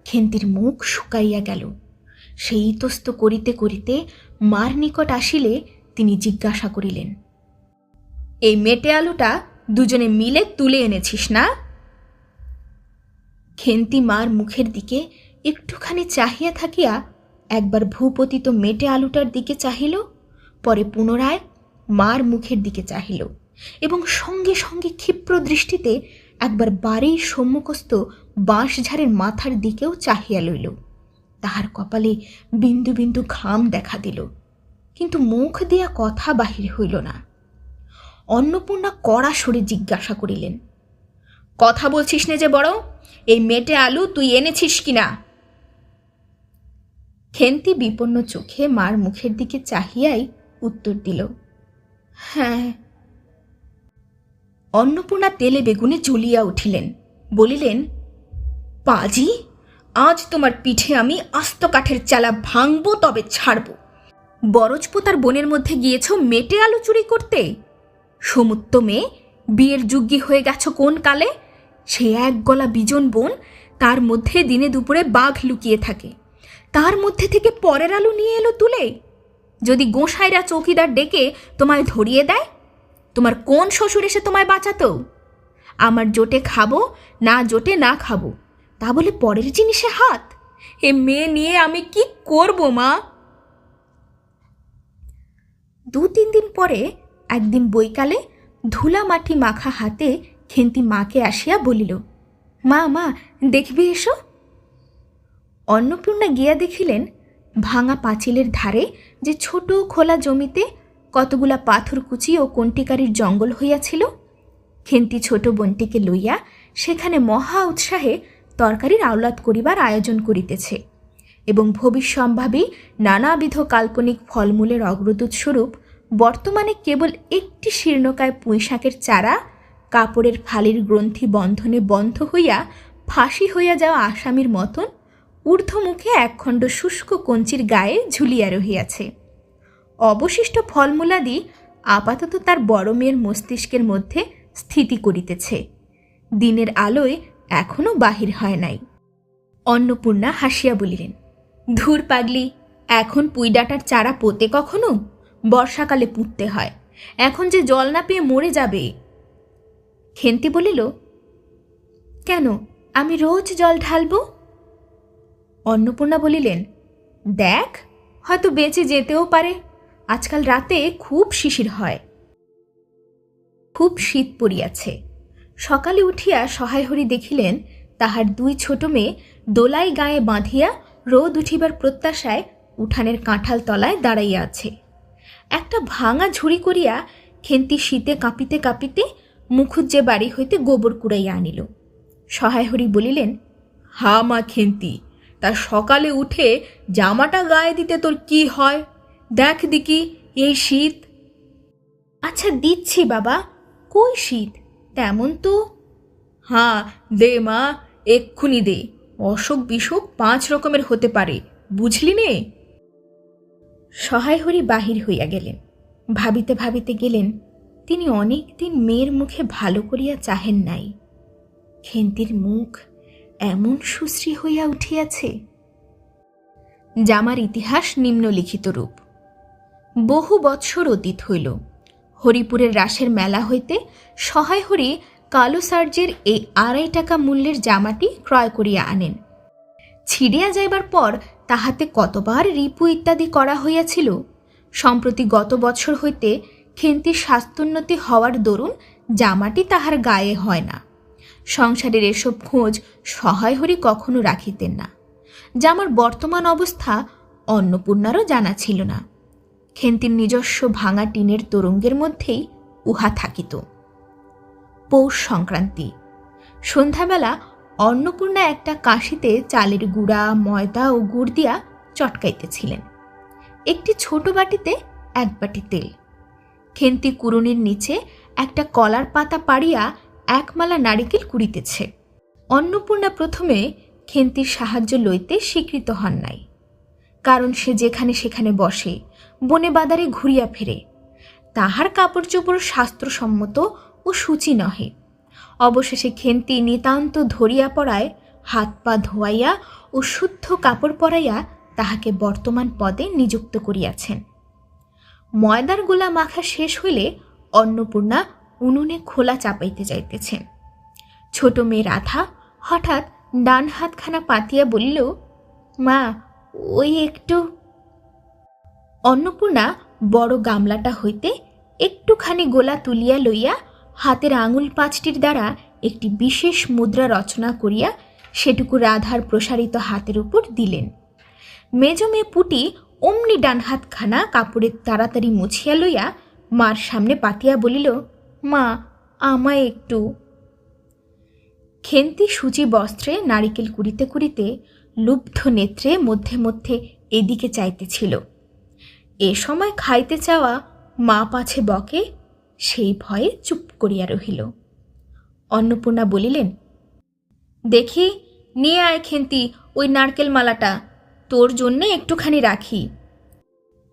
Speaker 1: খেন্তির মুখ শুকাইয়া গেল। সেই ইতস্ত করিতে করিতে মার নিকট আসিলে তিনি জিজ্ঞাসা করিলেন, এই মেটে আলুটা দুজনে মিলে তুলে এনেছিস না? খেন্তি মার মুখের দিকে একটুখানি চাহিয়া থাকিয়া একবার ভূপতিত মেটে আলুটার দিকে চাহিল, পরে পুনরায় মার মুখের দিকে চাহিল এবং সঙ্গে সঙ্গে ক্ষিপ্র দৃষ্টিতে একবার বাড়ির সম্মুখস্থ বাঁশঝাড়ের মাথার দিকেও চাহিয়া লইল। তাহার কপালে বিন্দু বিন্দু ঘাম দেখা দিল, কিন্তু মুখ দিয়া কথা বাহির হইল না। অন্নপূর্ণা কড়া স্বরে জিজ্ঞাসা করিলেন, কথা বলছিস নে যে বড়, এই মেটে আলু তুই এনেছিস কিনা? খেন্তি বিপন্ন চোখে মার মুখের দিকে চাহিয়াই উত্তর দিল, হ্যাঁ। অন্নপূর্ণা তেলে বেগুনে জ্বলিয়া উঠিলেন, বলিলেন, পাজি, আজ তোমার পিঠে আমি আস্ত কাঠের চালা ভাঙবো, তবে ছাড়ব। বরজপোতার বনের মধ্যে গিয়েছ মেটে আলু চুরি করতে? সমুত্ত মেয়ে, বিয়ের যোগ্যী হয়ে গেছ কোন কালে? সে এক গলা বিজন বন, তার মধ্যে দিনে দুপুরে বাঘ লুকিয়ে থাকে, তার মধ্যে থেকে পরের আলু নিয়ে এলো তুলে। যদি গোঁসাইরা চৌকিদার ডেকে তোমায় ধরিয়ে দেয়, তোমার কোন শ্বশুর এসে তোমায় বাঁচাতো? আমার জোটে খাবো, না জোটে না খাবো, তা বলে পরের জিনিসে হাত? এ মেয়ে নিয়ে আমি কি করব মা? 2-3 দিন পরে একদিন বৈকালে ধুলা মাটি মাখা হাতে খেন্তি মাকে আসিয়া বলিল, মা মা, দেখবি এসো। অন্নপূর্ণা গিয়া দেখিলেন ভাঙা পাঁচিলের ধারে যে ছোট খোলা জমিতে কতগুলা পাথরকুচি ও কণ্টিকারির জঙ্গল হইয়াছিল, খেন্তি ছোট বোনটিকে লইয়া সেখানে মহা উৎসাহে তরকারির আওলাদ করিবার আয়োজন করিতেছে এবং ভবিষ্যম্ভাবী নানাবিধ কাল্পনিক ফলমূলের অগ্রদূত স্বরূপ বর্তমানে কেবল একটি শীর্ণকায় পুঁইশাকের চারা কাপড়ের ফালির গ্রন্থি বন্ধনে বন্ধ হইয়া ফাঁসি হইয়া যাওয়া আসামির মতন ঊর্ধ্বমুখে একখণ্ড শুষ্ক কঞ্চির গায়ে ঝুলিয়া রহিয়াছে। অবশিষ্ট ফলমূলাদি আপাতত তার বড় মেয়ের মস্তিষ্কের মধ্যে স্থিতি করিতেছে, দিনের আলোয় এখনও বাহির হয় নাই। অন্নপূর্ণা হাসিয়া বলিলেন, ধুর পাগলি, এখন পুঁইডাঁটার চারা পোতে কখনো? বর্ষাকালে পুঁততে হয়, এখন যে জল না পেয়ে মরে যাবে। খেন্তি বলিল, কেন, আমি রোজ জল ঢালব। অন্নপূর্ণা বলিলেন, দেখ, হয়তো বেঁচে যেতেও পারে, আজকাল রাতে খুব শিশির হয়। খুব শীত পড়িয়াছে। সকালে উঠিয়া সহায়হরি দেখিলেন তাহার 2 ছোট মেয়ে দোলাই গায়ে বাঁধিয়া রোদ উঠিবার প্রত্যাশায় উঠানের কাঁঠাল তলায় দাঁড়াইয়া আছে। একটা ভাঙা ঝুড়ি করিয়া খেন্তি শীতে কাঁপিতে কাঁপিতে মুখুজ্জে বাড়ি হইতে গোবর কুড়াইয়া আনিল। সহায়হরি বলিলেন, হা মা খেন্তি, তা সকালে উঠে জামাটা গায়ে দিতে তোর কি হয়? দেখ দিকি এই শীত। আচ্ছা দিচ্ছি বাবা, কই শীত, তেমন তো। হ্যাঁ দে মা, এক্ষুনি দে, অসুখ বিসুখ 5 রকমের হতে পারে, বুঝলি নে। সহায়হরি বাহির হইয়া গেলেন। ভাবিতে ভাবিতে গেলেন তিনি অনেক দিন মেয়ের মুখে ভালো করিয়া চাহেন নাই। খেন্তির মুখ এমন সুশ্রী হইয়া উঠিয়াছে। জামার ইতিহাস নিম্নলিখিত রূপ। বহু বৎসর অতীত হইল। হরিপুরের রাসের মেলা হইতে সহায়হরি কালো সার্জের এই 2.5 টাকা মূল্যের জামাটি ক্রয় করিয়া আনেন। ছিঁড়িয়া যাইবার পর তাহাতে কতবার রিপু ইত্যাদি করা হইয়াছিল। সম্প্রতি গত বছর হইতে খেন্তির স্বাস্থ্যোন্নতি হওয়ার দরুন জামাটি তাহার গায়ে হয় না। সংসারের এসব খোঁজ সহায়হরি কখনো রাখিতেন না। জামার বর্তমান অবস্থা অন্নপূর্ণারও জানা ছিল না। খেন্তির নিজস্ব ভাঙা টিনের তরঙ্গের মধ্যেই উহা থাকিত। পৌষ সংক্রান্তি। সন্ধ্যাবেলা অন্নপূর্ণা একটা কাশিতে চালের গুঁড়া, ময়দা ও গুড় দিয়া চটকাইতেছিলেন। একটি ছোট বাটিতে 1 বাটি তেল। খেন্তি কুড়ুনির নিচে একটা কলার পাতা পাড়িয়া 1 মালা নারিকেল কুড়িতেছে। অন্নপূর্ণা প্রথমে খেন্তির সাহায্য লইতে স্বীকৃত হন নাই, কারণ সে যেখানে সেখানে বসে, বনে বাদারে ঘুরিয়া ফেরে। তাহার কাপড় চোপড় শাস্ত্রসম্মত ও সূচি নহে। অবশেষে খেন্তি নিতান্ত ধরিয়া পড়ায় হাত পা ধোয়াইয়া ও শুদ্ধ কাপড় পরাইয়া তাহাকে বর্তমান পদে নিযুক্ত করিয়াছেন। ময়দার গোলা মাখা শেষ হইলে অন্নপূর্ণা উনুনে খোলা চাপাইতে যাইতেছেন। ছোট মেয়ে রাধা হঠাৎ ডান হাতখানা পাতিয়া বলিল, মা, ওই একটু। অন্নপূর্ণা বড় গামলাটা হইতে একটুখানি গোলা তুলিয়া লইয়া হাতের আঙুল 5টির দ্বারা একটি বিশেষ মুদ্রা রচনা করিয়া সেটুকু রাধার প্রসারিত হাতের উপর দিলেন। মেজ মেয়ে পুটি অমনি ডান হাতখানা কাপড়ের তাড়াতাড়ি মুছিয়া লইয়া মার সামনে পাতিয়া বলিল, মা, আমায় একটু। খেন্তি সূচি বস্ত্রে নারিকেল কুড়িতে কুড়িতে লুব্ধ নেত্রে মধ্যে মধ্যে এদিকে চাইতেছিল। এ সময় খাইতে চাওয়া মা পাছে বকে, সেই ভয়ে চুপ করিয়া রহিল। অন্নপূর্ণা বলিলেন, দেখি নিয়ে আয় খেন্তি ওই নারকেল মালাটা, তোর জন্যে একটুখানি রাখি।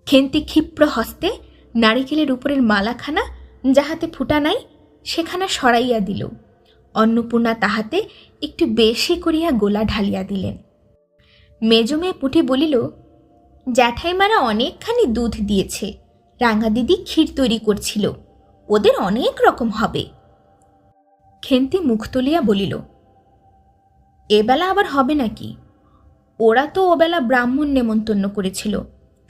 Speaker 1: খেন্তি ক্ষিপ্র হস্তে নারিকেলের উপরের মালাখানা যাহাতে ফুটা নাই সেখানা সরাইয়া দিল। অন্নপূর্ণা তাহাতে একটু বেশি করিয়া গোলা ঢালিয়া দিলেন। মেজ মেয়ে পুঁটি বলিল, জ্যাঠাইমারা অনেকখানি দুধ দিয়েছে, রাঙা দিদি ক্ষীর তৈরি করছিল, ওদের অনেক রকম হবে। খেন্তি মুখ তুলিয়া বলিল, এবেলা আবার হবে নাকি? ওরা তো ওবেলা ব্রাহ্মণ নেমন্তন্ন করেছিল,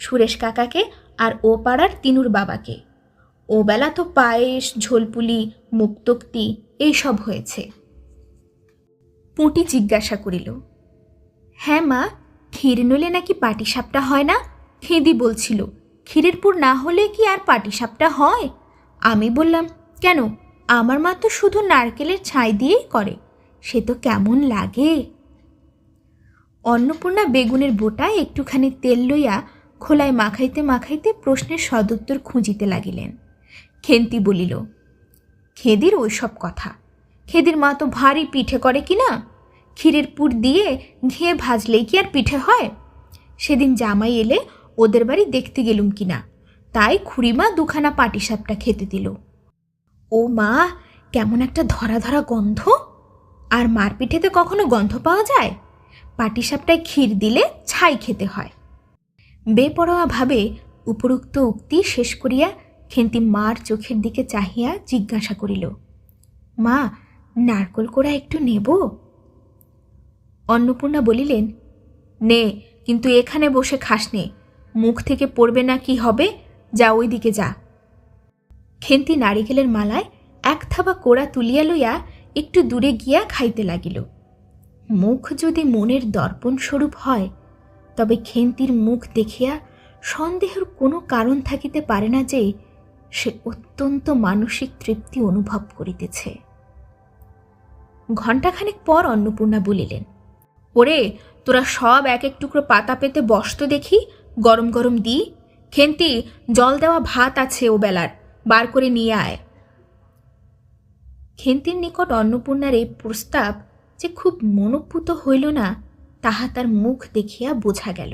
Speaker 1: সুরেশ কাকাকে আর ও পাড়ার তিনুর বাবাকে। ওবেলা তো পায়েস, ঝোলপুলি, মুক্তোক্তি এইসব হয়েছে। পুঁটি জিজ্ঞাসা করিল, হ্যাঁ মা, ক্ষীর নইলে নাকি পাটিসাপটা হয় না? খেদি বলছিল, ক্ষীরের পুর না হলে কি আর পাটিসাপটা হয়? আমি বললাম, কেন, আমার মা তো শুধু নারকেলের ছাই দিয়েই করে, সে তো কেমন লাগে। অন্নপূর্ণা বেগুনের বোটায় একটুখানি তেল লইয়া খোলায় মাখাইতে মাখাইতে প্রশ্নের সদুত্তর খুঁজিতে লাগিলেন। খেন্তি বলিল, খেদির ওইসব কথা, খেদির মা তো ভারী পিঠে করে কি না? ক্ষীরের পুর দিয়ে ঘিয়ে ভাজলেই কি আর পিঠে হয়? সেদিন জামাই এলে ওদের বাড়ি দেখতে গেলুম কিনা, তাই খুড়িমা দুখানা পাটিসাপটা খেতে দিল। ও মা, কেমন একটা ধরা ধরা গন্ধ! আর মার পিঠেতে কখনো গন্ধ পাওয়া যায়? পাটিসাপটায় ক্ষীর দিলে ছাই খেতে হয়। বেপরোয়া ভাবে উপরোক্ত উক্তি শেষ করিয়া খেন্তি মার চোখের দিকে চাহিয়া জিজ্ঞাসা করিল, মা, নারকোল কোড়া একটু নেব? অন্নপূর্ণা বলিলেন, নে, কিন্তু এখানে বসে খাস নে, মুখ থেকে পড়বে না কি হবে, যা ওই দিকে যা। খেন্তি নারিকেলের মালায় এক থাবা কোড়া তুলিয়া লইয়া একটু দূরে গিয়া খাইতে লাগিল। মুখ যদি মনের দর্পণ স্বরূপ হয়, তবে খেন্তির মুখ দেখিয়া সন্দেহের কোনো কারণ থাকিতে পারে না যে সে অত্যন্ত মানসিক তৃপ্তি অনুভব করিতেছে। ঘণ্টাখানেক পর অন্নপূর্ণা বলিলেন, ওরে, তোরা সব এক এক টুকরো পাতা পেতে বসতো দেখি, গরম গরম দি। খেন্তি, জল দেওয়া ভাত আছে ও বেলার, বার করে নিয়ে আয়। খেন্তির নিকট অন্নপূর্ণার এই প্রস্তাব যে খুব মনোপুত হইল না, তাহা তার মুখ দেখিয়া বোঝা গেল।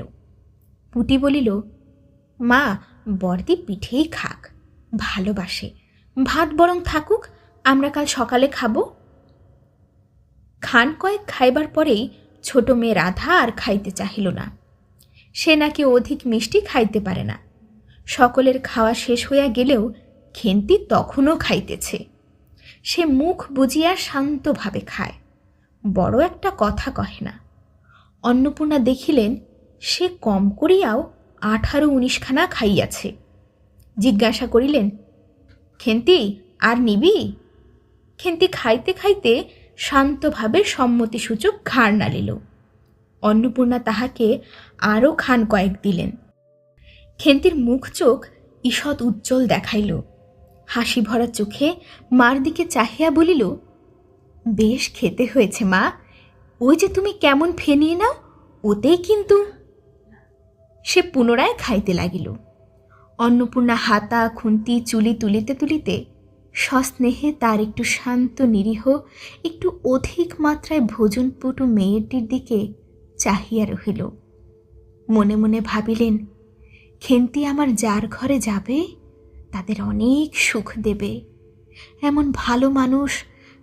Speaker 1: পুঁটি বলিল, মা, বর্দি পিঠেই খাক, ভালোবাসে, ভাত বরং থাকুক, আমরা কাল সকালে খাবো। খান কয়েক খাইবার পরেই ছোট মেয়ে রাধা আর খাইতে চাহিল না। সে নাকি অধিক মিষ্টি খাইতে পারে না। সকলের খাওয়া শেষ হইয়া গেলেও খেন্তি তখনও খাইতেছে। সে মুখ বুজিয়া শান্তভাবে খায়, বড় একটা কথা কহে না। অন্নপূর্ণা দেখিলেন সে কম করিয়াও 18-19 খানা খাইয়াছে। জিজ্ঞাসা করিলেন, খেন্তি, আর নিবি? খেন্তি খাইতে খাইতে শান্তভাবে সম্মতিসূচক ঘাড় নাড়িল। অন্নপূর্ণা তাহাকে আরও খান কয়েক দিলেন। খেন্তির মুখ চোখ ঈষৎ উজ্জ্বল দেখাইল। হাসি ভরা চোখে মার দিকে চাহিয়া বলিল, বেশ খেতে হয়েছে মা, ওই যে তুমি কেমন ফেনিয়ে নাও, ওতেই কিন্তু। সে পুনরায় খাইতে লাগিল। অন্নপূর্ণা হাতা খুন্তি চুলি তুলিতে তুলিতে সস্নেহে তার একটু শান্ত নিরীহ, একটু অধিক মাত্রায় ভোজনপটু মেয়েটির দিকে চাহিয়া রহিল। মনে মনে ভাবিলেন, খেন্তি আমার যার ঘরে যাবে তাদের অনেক সুখ দেবে। এমন ভালো মানুষ,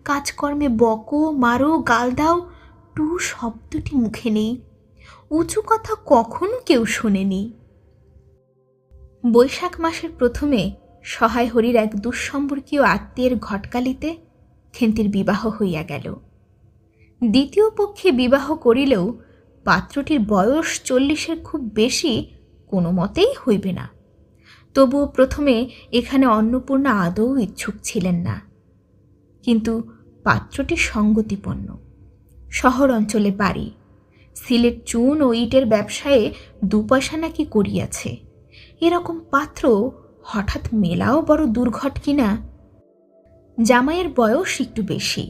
Speaker 1: কাজকর্মে বকো, মারো, গাল দাও, টু শব্দটি মুখে নেই, উঁচু কথা কখনো কেউ শোনেনি। বৈশাখ মাসের প্রথমে সহায় হরির এক দুঃসম্পর্কীয় আত্মীয়ের ঘটকালিতে খেন্তির বিবাহ হইয়া গেল। দ্বিতীয় পক্ষে বিবাহ করিলেও পাত্রটির বয়স 40-এর খুব বেশি কোনো মতেই হইবে না। তবুও প্রথমে এখানে অন্নপূর্ণা আদৌ ইচ্ছুক ছিলেন না। কিন্তু পাত্রটি সঙ্গতিপন্ন, শহর অঞ্চলে বাড়ি, সিলেট চুন ও ইটের ব্যবসায়ে 2 পয়সা নাকি করিয়াছে। এরকম পাত্র হঠাৎ মেলাও বড় দুর্ঘট কিনা। জামাইয়ের বয়স একটু বেশি।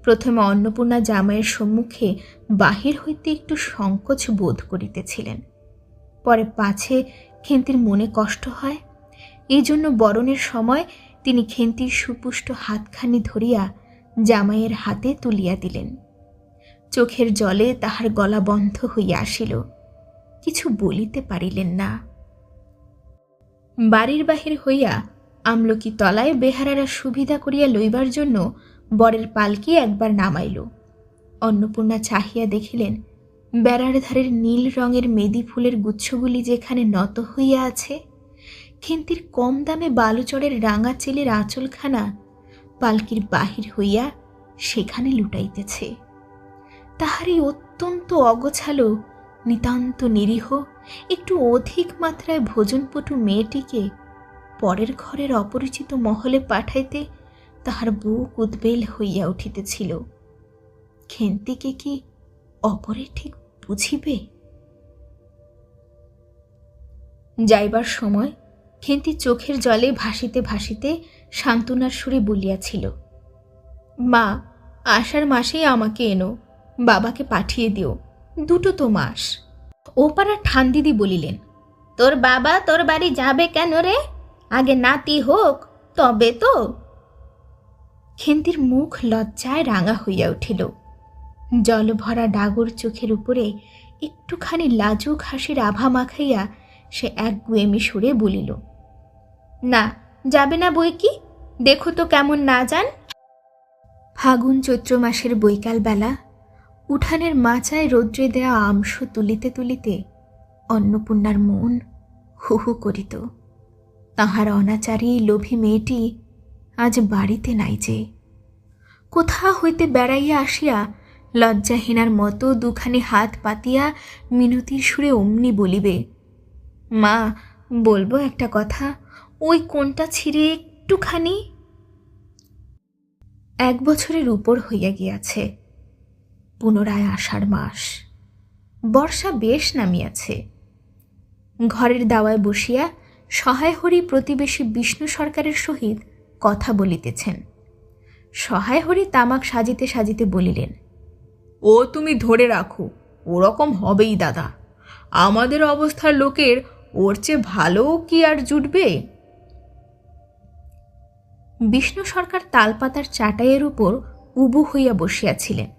Speaker 1: প্রথমে অন্নপূর্ণা জামাইয়ের সম্মুখে বাহির হইতে একটু সংকোচ বোধ করিতেছিলেন। পরে পাছে খেন্তির মনে কষ্ট হয়, এই জন্য বরণের সময় তিনি খেন্তির সুপুষ্ট হাতখানি ধরিয়া জামাইয়ের হাতে তুলিয়া দিলেন। চোখের জলে তাহার গলা বন্ধ হইয়া আসিল, কিছু বলিতে পারিলেন না। বাড়ির বাহির হইয়া আমলকি তলায় বেহারারা সুবিধা করিয়া লইবার জন্য বরের পালকি একবার নামাইল। অন্নপূর্ণা চাহিয়া দেখিলেন বেড়ার ধারের নীল রঙের মেদি ফুলের গুচ্ছগুলি যেখানে নত হইয়া আছে, খেন্তির কম দামে বালুচরের রাঙা চেলের আঁচলখানা পালকির বাহির হইয়া সেখানে লুটাইতেছে। তাহারই অত্যন্ত অগোছালো, নিতান্ত নিরীহ, একটু অধিক মাত্রায় ভোজনপটু মেয়েটিকে পরের ঘরের অপরিচিত মহলে পাঠাইতে তাহার বুক উদ্বেল হইয়া উঠিতেছিল। খেন্তিকে কি অপরে ঠিক বুঝিবে? যাইবার সময় খেন্তি চোখের জলে ভাসিতে ভাসিতে সান্ত্বনার সুরে বলিয়াছিল, মা, আষাঢ় মাসেই আমাকে এনো, বাবাকে পাঠিয়ে দিও, 2 তো মাস। ও পাড়ার ঠান্দিদি বলিলেন, তোর বাবা তোর বাড়ি যাবে কেন রে? আগে নাতি হোক তবে তো। খেন্তির মুখ লজ্জায় রাঙা হইয়া উঠিল। জলভরা ডাগর চোখের উপরে একটুখানি লাজুক হাসির আভা মাখাইয়া সে এক গুয়েমি সুরে বলিল, না, যাবে না বই কি, দেখো তো কেমন না যান। ফাগুন চৈত্র মাসের বৈকাল বেলা উঠানের মাচায় রৌদ্রে দেয়া আমস তুলিতে তুলিতে অন্নপূর্ণার মন হু হু করিত। তাহার অনাচারী লোভী মেয়েটি আজ বাড়িতে নাই যে। কোথা হইতে বেড়াইয়া আসিয়া লজ্জাহীনার মতো 2খানি হাত পাতিয়া মিনতির সুরে অমনি বলিবে, মা, বলবো একটা কথা, ওই কোনটা ছিঁড়ে একটুখানি। 1 বছরের উপর হইয়া গিয়াছে। পুনরায় আষাঢ় মাস, বর্ষা বেশ নামিয়াছে। ঘরের দাওয়ায় বসিয়া সহায় হরি প্রতিবেশী বিষ্ণু সরকারের সহিত কথা বলিতেছেন। সহায় হরি তামাক সাজিতে সাজিতে বলিলেন, ও তুমি ধরে রাখো, ওরকম হবেই দাদা। আমাদের অবস্থার লোকের ওর চেয়ে ভালো কি আর জুটবে? বিষ্ণু সরকার তালপাতার চাটাইয়ের উপর উবু হইয়া বসিয়াছিলেন।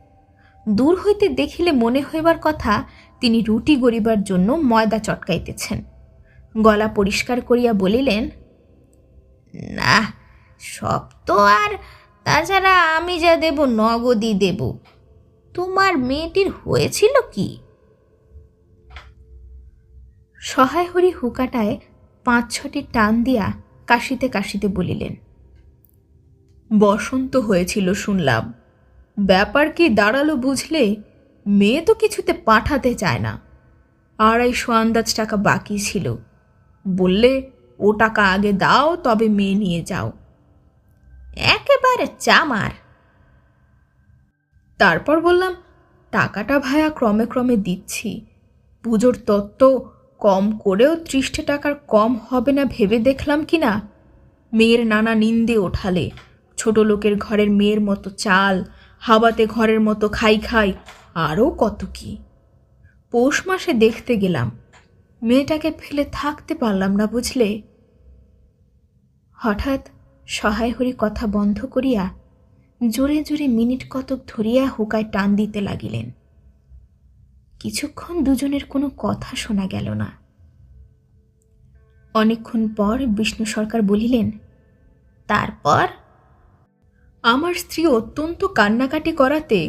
Speaker 1: দূর হইতে দেখিলে মনে হইবার কথা তিনি রুটি গড়িবার জন্য ময়দা চটকাইতেছেন। গলা পরিষ্কার করিয়া বলিলেন, না, সব তো আর, তাছাড়া আমি যা দেব নগদই দেব। তোমার মেয়েটির হয়েছিল কি? সহায় হরি হুকাটায় 5-6টি টান দিয়া কাশিতে কাশিতে বলিলেন, বসন্ত হয়েছিল শুনলাম। ব্যাপার কি দাঁড়ালো বুঝলে? মেয়ে তো কিছুতে পাঠাতে চায় না। 250 আন্দাজ টাকা বাকি ছিল। বললে ও টাকা আগে দাও, তবে মেয়ে নিয়ে যাও। একেবারে চামার। তারপর বললাম, টাকাটা ভায়া ক্রমে ক্রমে দিচ্ছি। পুজোর তত্ত্ব কম করেও 30 টাকার কম হবে না ভেবে দেখলাম কি না। মেয়ের নানা নিন্দে ওঠালে, ছোট লোকের ঘরের মেয়ের মতো চাল, হাওয়াতে ঘরের মতো খাই খাই, আরও কত কি। পৌষ মাসে দেখতে গেলাম, মেয়েটাকে ফেলে থাকতে পারলাম না বুঝলে। হঠাৎ সহায় হরি কথা বন্ধ করিয়া জোরে জোরে মিনিট কতক ধরিয়া হুকায় টান দিতে লাগিলেন। কিছুক্ষণ দুজনের কোনো কথা শোনা গেল না। অনেকক্ষণ পর বিষ্ণু সরকার বলিলেন, তারপর? আমার স্ত্রী অত্যন্ত কান্নাকাটি করাতে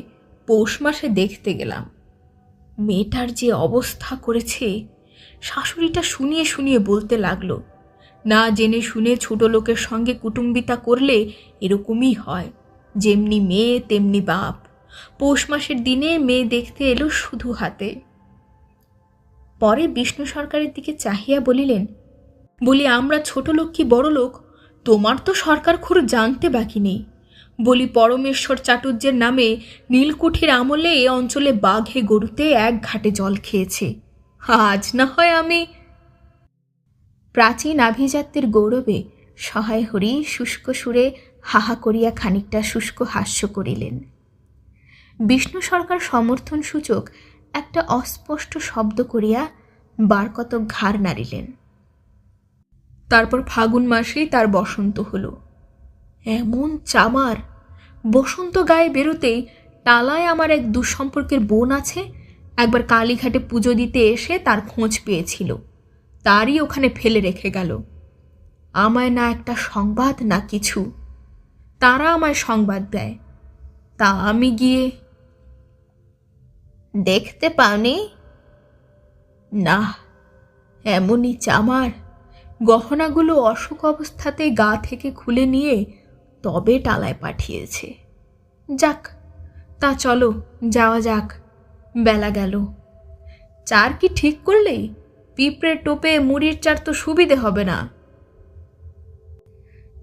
Speaker 1: পৌষ মাসে দেখতে গেলাম। মেয়েটার যে অবস্থা করেছে, শাশুড়িটা শুনিয়ে শুনিয়ে বলতে লাগলো, না জেনে শুনে ছোট লোকের সঙ্গে কুটুম্বিতা করলে এরকমই হয়, যেমনি মেয়ে তেমনি বাপ। পৌষ মাসের দিনে মেয়ে দেখতে এলো শুধু হাতে। পরে বিষ্ণু সরকারের দিকে চাহিয়া বলিলেন, বলি আমরা ছোট লোক কি বড় লোক, তোমার তো সরকার খুর জানতে বাকি নেই। বলি পরমেশ্বর চাটুর্যের নামে নীলকুঠির আমলে এ অঞ্চলে বাঘে গরুতে 1 ঘাটে জল খেয়েছে। আজ না হয় আমি। প্রাচীন আভিজাত্যের গৌরবে সহায় হরি শুষ্ক সুরে হাহা করিয়া খানিকটা শুষ্ক হাস্য করিলেন। বিষ্ণু সরকার সমর্থন সূচক একটা অস্পষ্ট শব্দ করিয়া বার কতক ঘাড় নাড়িলেন। তারপর ফাগুন মাসেই তার বসন্ত হলো। এমন চামার, বসন্ত গায়ে বেরোতেই টালায় আমার এক দুঃসম্পর্কের বোন আছে, একবার কালীঘাটে পুজো দিতে এসে তার খোঁজ পেয়েছিল, তারই ওখানে ফেলে রেখে গেল। আমায় না একটা সংবাদ না কিছু, তারা আমায় সংবাদ দেয়, তা আমি গিয়ে। দেখতে পাওনি? না, এমনই চামার, গহনাগুলো অসুখ অবস্থাতে গা থেকে খুলে নিয়ে তবে টালায় পাঠিয়েছে। যাক, তা চলো যাওয়া যাক, বেলা গেল। চার কি ঠিক করলেই? পিঁপড়ের টোপে মুড়ির চার তো সুবিধে হবে না।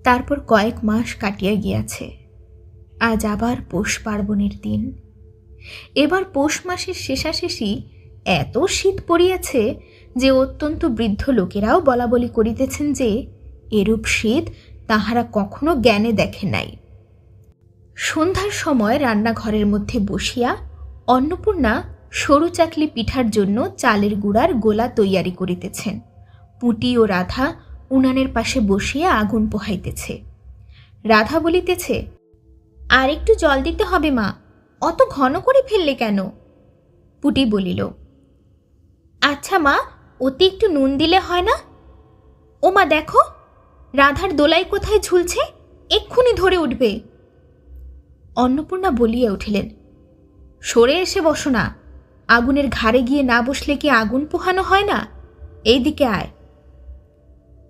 Speaker 1: তারপর কয়েক মাস কাটিয়া গিয়াছে। আজ আবার পৌষ পার্বণের দিন। এবার পৌষ মাসের শেষাশেষি এত শীত পড়িয়াছে যে অত্যন্ত বৃদ্ধ লোকেরাও বলাবলি করিতেছেন যে এরূপ শীত তাহারা কখনো জ্ঞানে দেখে নাই। সন্ধ্যার সময় রান্নাঘরের মধ্যে বসিয়া অন্নপূর্ণা সরু চাকলি পিঠার জন্য চালের গুঁড়ার গোলা তৈয়ারি করিতেছেন। পুঁটি ও রাধা উনানের পাশে বসিয়া আগুন পোহাইতেছে। রাধা বলিতেছে, আর একটু জল দিতে হবে মা, অত ঘন করে ফেললে কেন? পুঁটি বলিল, আচ্ছা মা, ওতে একটু নুন দিলে হয় না? ও মা দেখো, রাধার দোলাই কোথায় ঝুলছে, এক্ষুনি ধরে উঠবে। অন্নপূর্ণা বলিয়া উঠিলেন, সরে এসে বসো না, আগুনের ঘাড়ে গিয়ে না বসলে কি আগুন পোহানো হয় না? এই দিকে আয়।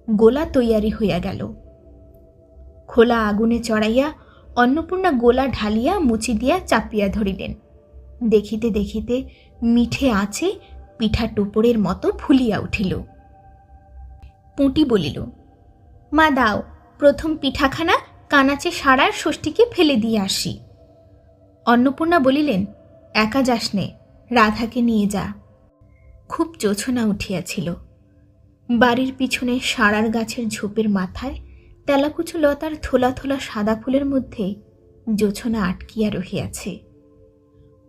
Speaker 1: গোলা তৈয়ারি হইয়া গেল। খোলা আগুনে চড়াইয়া অন্নপূর্ণা গোলা ঢালিয়া মুচি দিয়া চাপিয়া ধরিলেন। দেখিতে দেখিতে মিঠে আঁচে পিঠা টোপরের মতো ফুলিয়া উঠিল। পুঁটি বলিল, মা দাও, প্রথম পিঠাখানা কানাচে সারার ষষ্ঠীকে ফেলে দিয়ে আসি। অন্নপূর্ণা বলিলেন, একা যাস নে, রাধাকে নিয়ে যা। খুব জোছনা উঠিয়াছিল। বাড়ির পিছনে সারার গাছের ঝোপের মাথায় তেলাকুচু লতার থোলা থোলা সাদা ফুলের মধ্যে জোছনা আটকিয়া রহিয়াছে।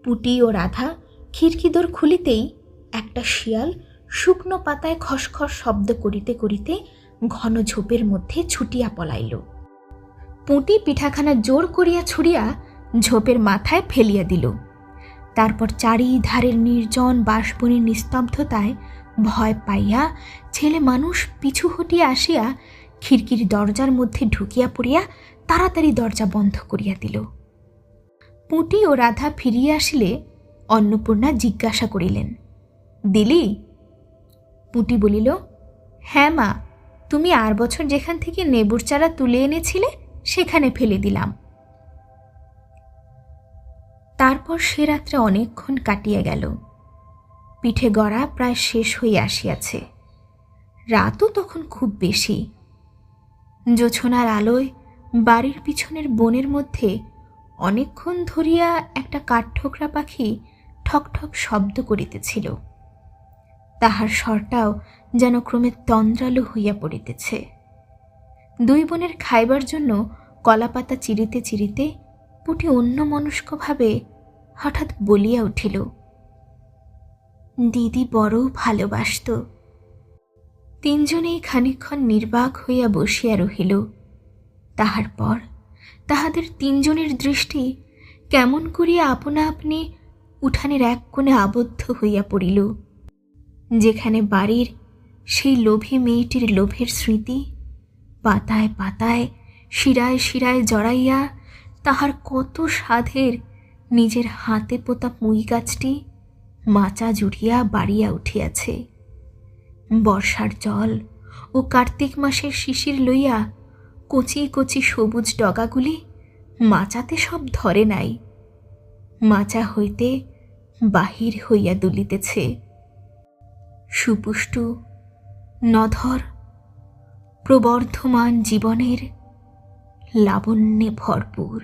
Speaker 1: পুঁটি ও রাধা খিড়কিদোর খুলিতেই একটা শিয়াল শুকনো পাতায় খসখস শব্দ করিতে করিতে ঘন ঝোপের মধ্যে ছুটিয়া পলাইল। পুঁটি পিঠাখানা জোর করিয়া ছুড়িয়া ঝোপের মাথায় ফেলিয়া দিল। তারপর চারিধারের নির্জন বাঁশবনের নিস্তব্ধতায় ভয় পাইয়া ছেলে মানুষ পিছু হটিয়া আসিয়া খিড়কির দরজার মধ্যে ঢুকিয়া পড়িয়া তাড়াতাড়ি দরজা বন্ধ করিয়া দিল। পুঁটি ও রাধা ফিরিয়া আসিলে অন্নপূর্ণা জিজ্ঞাসা করিলেন, দিলি? পুঁটি বলিল, হ্যাঁ মা, তুমি আর বছর যেখান থেকে নেবুর চারা তুলে এনেছিলে সেখানে ফেলে দিলাম। তারপর সে রাত্রে অনেকক্ষণ কাটিয়া গেল। পিঠে গড়া প্রায় শেষ হইয়া আসিয়াছে। রাতও তখন খুব বেশি। জোছনার আলোয় বাড়ির পিছনের বনের মধ্যে অনেকক্ষণ ধরিয়া একটা কাঠঠোকরা পাখি ঠকঠক শব্দ করিতেছিল। তাহার স্বরটাও যেন ক্রমে তন্দ্রালু হইয়া পড়িতেছে। দুই বোনের খাইবার জন্য কলাপাতা চিরিতে চিরিতে পুঁটি অন্যমনস্কভাবে হঠাৎ বলিয়া উঠিল, দিদি বড় ভালোবাসত। তিনজনেই খানিকক্ষণ নির্বাক হইয়া বসিয়া রহিল। তাহার পর তাহাদের তিনজনের দৃষ্টি কেমন করিয়া আপনা আপনি উঠানের এক কোণে আবদ্ধ হইয়া পড়িল, যেখানে বাড়ির সেই লোভী মেয়েটির লোভের স্মৃতি পাতায় পাতায় শিরায় শিরায় জড়াইয়া তাহার কত সাধের নিজের হাতে পোতা পুঁই গাছটি মাচা জুড়িয়া বাড়িয়া উঠিয়াছে। বর্ষার জল ও কার্তিক মাসের শিশির লইয়া কচি কচি সবুজ ডগাগুলি মাচাতে সব ধরে নাই, মাচা হইতে বাহির হইয়া দুলিতেছে। সুপুষ্টু নধর প্রবর্ধমান জীবনের লাবণ্যে ভরপুর।